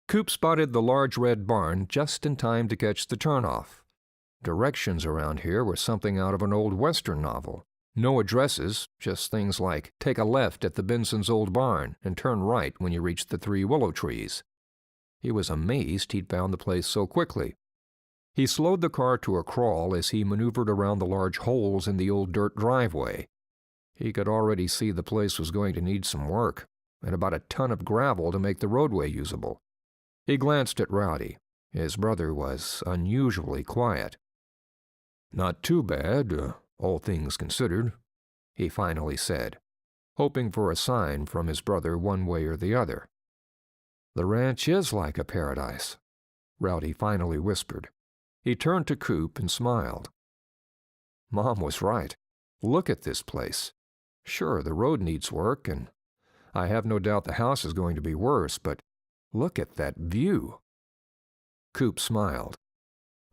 Coop spotted the large red barn just in time to catch the turnoff. Directions around here were something out of an old Western novel. No addresses, just things like, take a left at the Benson's old barn and turn right when you reach the 3 willow trees. He was amazed he'd found the place so quickly. He slowed the car to a crawl as he maneuvered around the large holes in the old dirt driveway. He could already see the place was going to need some work, and about a ton of gravel to make the roadway usable. He glanced at Rowdy. His brother was unusually quiet. "Not too bad, all things considered," he finally said, hoping for a sign from his brother one way or the other. "The ranch is like a paradise," Rowdy finally whispered. He turned to Coop and smiled. "Mom was right. Look at this place. Sure, the road needs work, and I have no doubt the house is going to be worse, but look at that view." Coop smiled.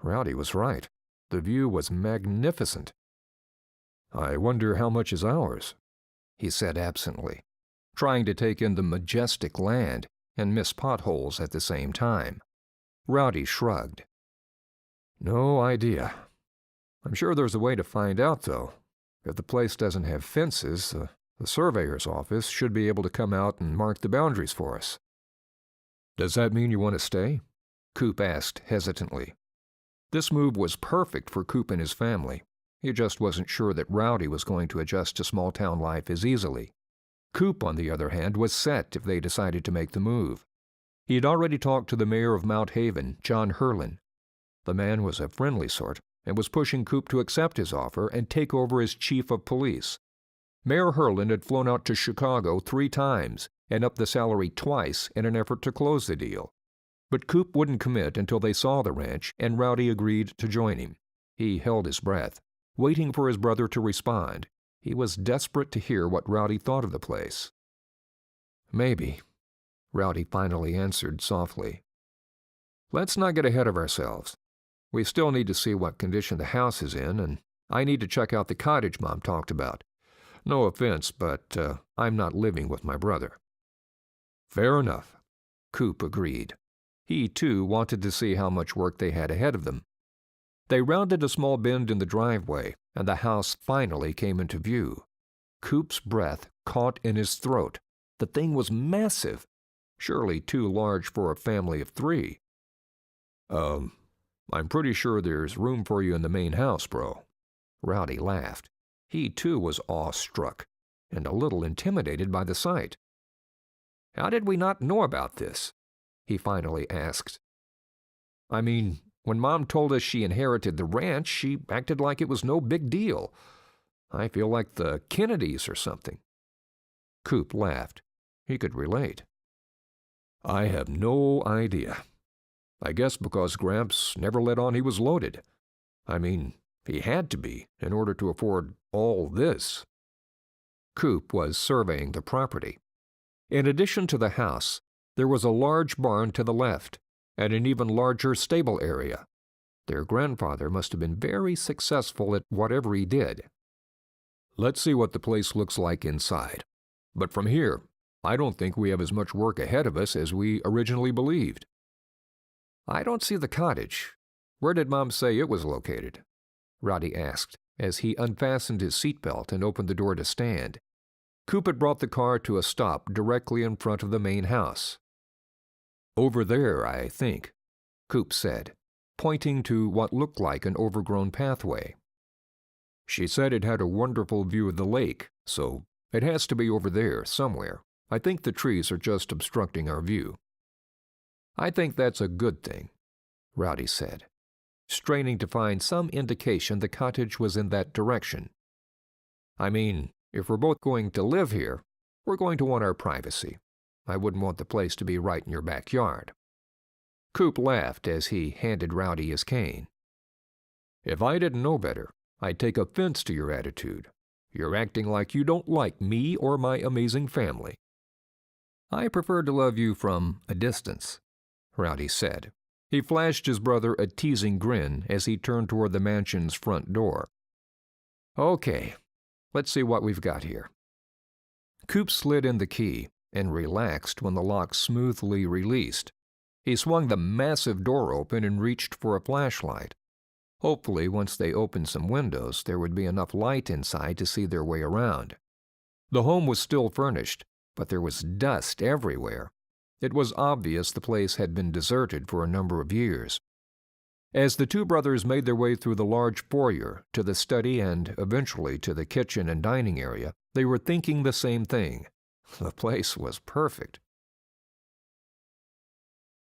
Rowdy was right. The view was magnificent. "I wonder how much is ours," he said absently, trying to take in the majestic land and miss potholes at the same time. Rowdy shrugged. "No idea. I'm sure there's a way to find out, though. If the place doesn't have fences, the surveyor's office should be able to come out and mark the boundaries for us." "Does that mean you want to stay?" Coop asked hesitantly. This move was perfect for Coop and his family. He just wasn't sure that Rowdy was going to adjust to small-town life as easily. Coop, on the other hand, was set if they decided to make the move. He had already talked to the mayor of Mount Haven, John Hurlin. The man was a friendly sort and was pushing Coop to accept his offer and take over as chief of police. Mayor Hurlin had flown out to Chicago 3 times and upped the salary twice in an effort to close the deal. But Coop wouldn't commit until they saw the ranch, and Rowdy agreed to join him. He held his breath, waiting for his brother to respond. He was desperate to hear what Rowdy thought of the place. "Maybe," Rowdy finally answered softly. "Let's not get ahead of ourselves. We still need to see what condition the house is in, and I need to check out the cottage Mom talked about. No offense, but I'm not living with my brother." "Fair enough," Coop agreed. He, too, wanted to see how much work they had ahead of them. They rounded a small bend in the driveway, and the house finally came into view. Coop's breath caught in his throat. The thing was massive, surely too large for a family of 3. I'm pretty sure there's room for you in the main house, bro." Rowdy laughed. He, too, was awestruck and a little intimidated by the sight. "How did we not know about this?" he finally asked. "I mean, when Mom told us she inherited the ranch, she acted like it was no big deal. I feel like the Kennedys or something." Coop laughed. He could relate. "I have no idea. I guess because Gramps never let on he was loaded. I mean, he had to be in order to afford all this." Coop was surveying the property. In addition to the house, there was a large barn to the left and an even larger stable area. Their grandfather must have been very successful at whatever he did. "Let's see what the place looks like inside. But from here, I don't think we have as much work ahead of us as we originally believed." "I don't see the cottage. Where did Mom say it was located?" Rowdy asked as he unfastened his seatbelt and opened the door to stand. Coop had brought the car to a stop directly in front of the main house. "Over there, I think," Coop said, pointing to what looked like an overgrown pathway. "She said it had a wonderful view of the lake, so it has to be over there somewhere. I think the trees are just obstructing our view." "I think that's a good thing," Rowdy said, straining to find some indication the cottage was in that direction. "I mean, if we're both going to live here, we're going to want our privacy. I wouldn't want the place to be right in your backyard." Coop laughed as he handed Rowdy his cane. "If I didn't know better, I'd take offense to your attitude. You're acting like you don't like me or my amazing family." "I prefer to love you from a distance," Rowdy said. He flashed his brother a teasing grin as he turned toward the mansion's front door. "Okay, let's see what we've got here." Coop slid in the key and relaxed when the lock smoothly released. He swung the massive door open and reached for a flashlight. Hopefully, once they opened some windows, there would be enough light inside to see their way around. The home was still furnished, but there was dust everywhere. It was obvious the place had been deserted for a number of years. As the two brothers made their way through the large foyer to the study and eventually to the kitchen and dining area, they were thinking the same thing. The place was perfect.